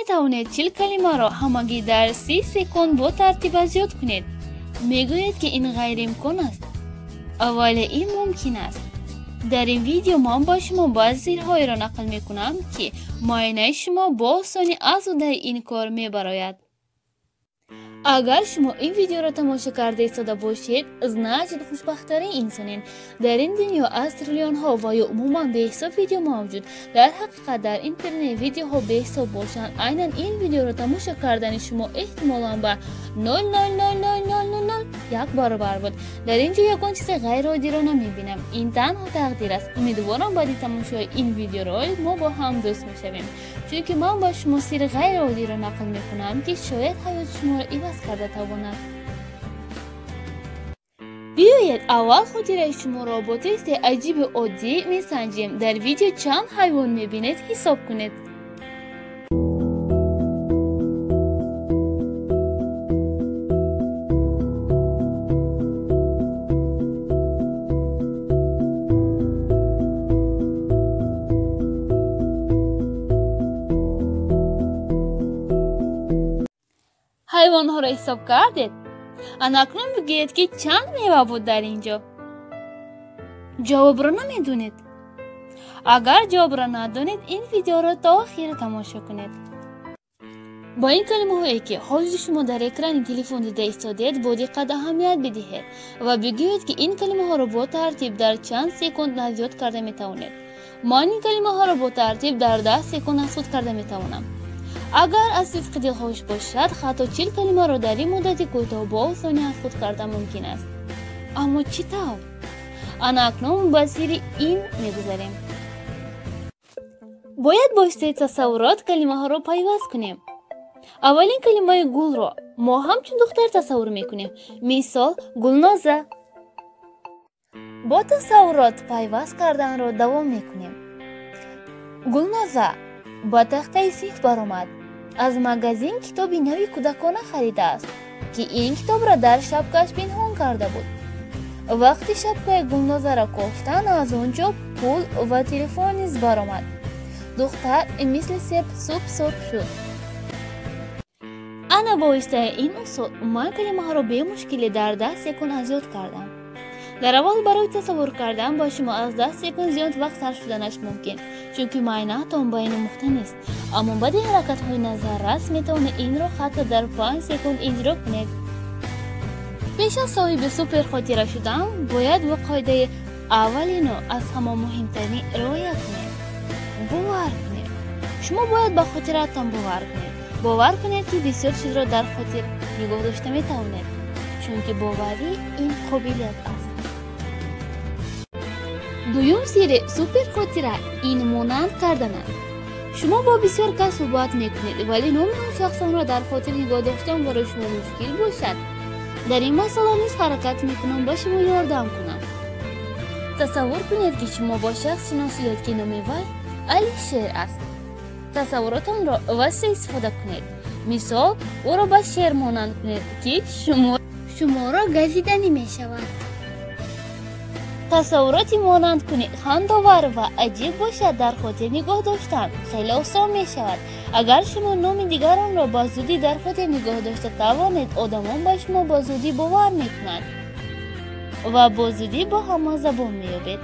میتوانید 40 کلمه را همگی در 30 سکند با ترتیب از یاد کنید. میگوید که این غیر امکان است، ولی این ممکن است. در این ویدیو من با شما بعضی زیرهای را نقل میکنم که معاینه شما با آسانی از او در این کار میبراید. اگر شما این ویدیو را تماشا کرده ایستاده باشید، значит خوشبخت‌ترین انسانین. در این دنیا از تریلیون ها و یا عموما به حساب ویدیو موجود. در حقیقت در اینترنت ویدیوها به حساب باشند. عیناً این ویدیو را تماشا کردن شما احتمالاً به 0.00001 برابر بود. در اینجا یگان چیز غیر عادی را نمیبینم. این تنها تقدیر است. امیدوارم بعد تماشای این ویدیو ما با هم دوست میشویم. چون که من با شما سیر غیر عادی را نقل میکنم که شاید حیات شما را عوض کرده تواند. بیایید اول خاطره شما را با تست عجیب عادی میسنجیم. در ویدیو چند حیوان میبینید حساب کنید. حیوان ها را حساب کردید؟ اکنون بگویید که چند میوه بود در اینجا؟ جواب را نمیدونید؟ اگر جواب را ندونید این ویدیو را تا آخر تماشا کنید. با این کلمه هایی که حاضر شما در اکران تلفن دیده ایستادید با دقت اهمیت بدهید و بگویید که این کلمه ها را با ترتیب در چند سکند نزد کرده میتوانید. من این کلمه ها را با ترتیب در 10 سکند نزد کرده میتوانم. اگر از صدق دل خوش باشد حتی 40 کلمه را در این مدت کوتاه با آسانی حفظ کرده ممکن است. اما چطور؟ اکنون به سیر این میگذاریم. باید با تصورات کلمه ها را پیوست کنیم. اولین کلمه گل را ما همچون دختر تصور میکنیم. مثال گلنازه. با تصورات پیوست کردن را دوام میکنیم. گلنازه با تخته سیخ برآمد. از مگزین کتابی نوی کودکانه خریده است که این کتاب را در شبکه‌اش پنهان کرده بود. وقتی شبکه گلنازه را کوفتند از آنجا پول و تلفن نیز برآمد. دختر مثل سیب سرخ شد. انا با این اصول من کلمه ها را به مشکلی در 10 سکند زیاد کردم. در اول برای تصور کردن با شما از 10 سکند زیاد وقت صرف شدنش ممکن، چون که معاینه‌تان با این نقطه نیست. اما بعد حرکت های نظررس میتونید این را حتی در 5 سکند اجرا کنید. پیش از صاحب سوپر خاطره شدن باید با قاعده اولینو از همه مهمترین رعایت کنید. باور کنید. شما باید با خاطراتتان باور کنید. باور کنید که بسیار چیز را در خاطر نگاه داشته میتوانید، چون که باوری این قابلیت است. دوم سیر سوپر خاطره این مانند کردن است. شما با بسیار کس صحبت میکنید ولی نام آن شخصان را در خاطر نگاه داشتن برای شما مشکل باشد. در این مسئله نیز حرکت میکنم با شما یاردم کنم. تصور کنید که شما با شخص شناسید که نام وی علی شیر است. تصوراتان را وسیع استفاده کنید. مثال او را به شیر مانند کنید که شما را گزیده نمیشود. تصوراتی مانند کنید خندآور و عجیب باشد. در خاطر نگاه داشتن خیلی آسان می شود. اگر شما نام دیگران را با زودی در خاطر نگاه داشته توانید، آدمان با شما با زودی باور می کنند و با زودی با هم زبان می یابید.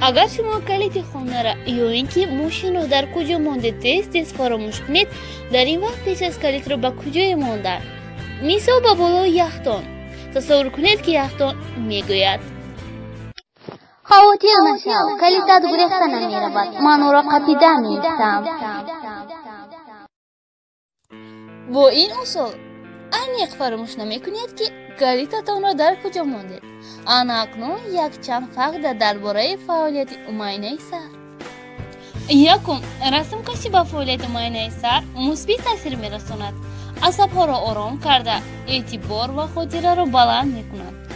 اگر شما کلید خانه را یا اینکه ماشین را در کجا مانده تست فراموش کنید، در این وقت پیش از کلید را به کجای مانده؟ مثال به بالای یختان. تصور کنید که یختان می گوید خواهی نشو، کلیدت گریخته نمی رود. من او را قپیده نیستم. با این اصول این یک فراموش نمی کنید که کلیدتان را در کجا ماندید. اکنون یک چند فقط درباره فعالیت معاینه سر. یکم رسم کشی به فعالیت معاینه سر مثبت تاثیر می رساند. عصبها را آرام کرده اعتبار و خاطره را بلند می کند.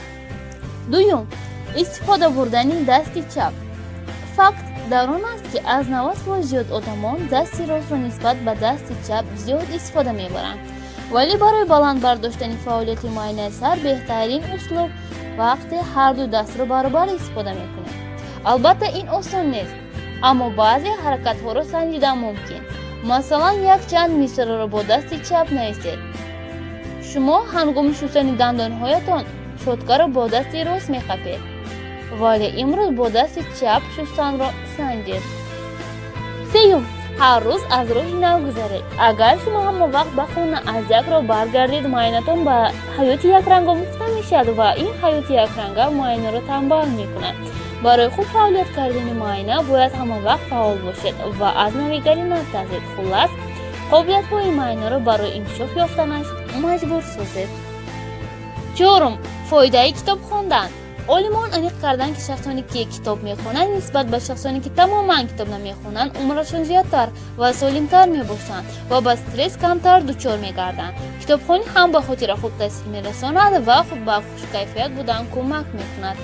دوم استفاده بردن دست چپ. فقط در آن است که از 90% زیاد آدمان دست راست را نسبت به دست چپ زیاد استفاده میبرند، ولی برای بلند برداشتن فعالیت معاینه سر بهترین اسلوب وقتی هر دو دست را برابر استفاده میکنید. البته این آسان نیست، اما بعضی حرکت ها را سنجیدن ممکن. مثلا یک چند مصرع را با دست چپ نویسید. شما هنگام شستن دندانهایتان شطکه را با دست راست میخپید، ولی امروز با دست چپ شستن را سنجید. سیوم، هر روز از راه نگذرید. اگر شما هم وقت به خانه از یک را برگردید، معاینتان به حیات یک رنگ گفته میشد و این حیات یک رنگ معاینه را تنبال میکند. برای خوب فعالیت کردن معاینه باید همه وقت فعال باشید و از نویگری نترسید. خلاص قابلیت های معاینه را برای انکشاف یافتنش مجبور سازید. چهارم، فایده کتاب خواندن. عالمان انیق کردن که شخصانی که کتاب میخوانند نسبت به شخصانی که تماما کتاب نمیخوانند عمرشون زیادتر و سالمتر میباشند و با استرس کمتر دچار میگردند. کتابخوانی هم به خاطر خوب تاثیر میرساند و خود به خوش کیفیت بودن کمک میکند.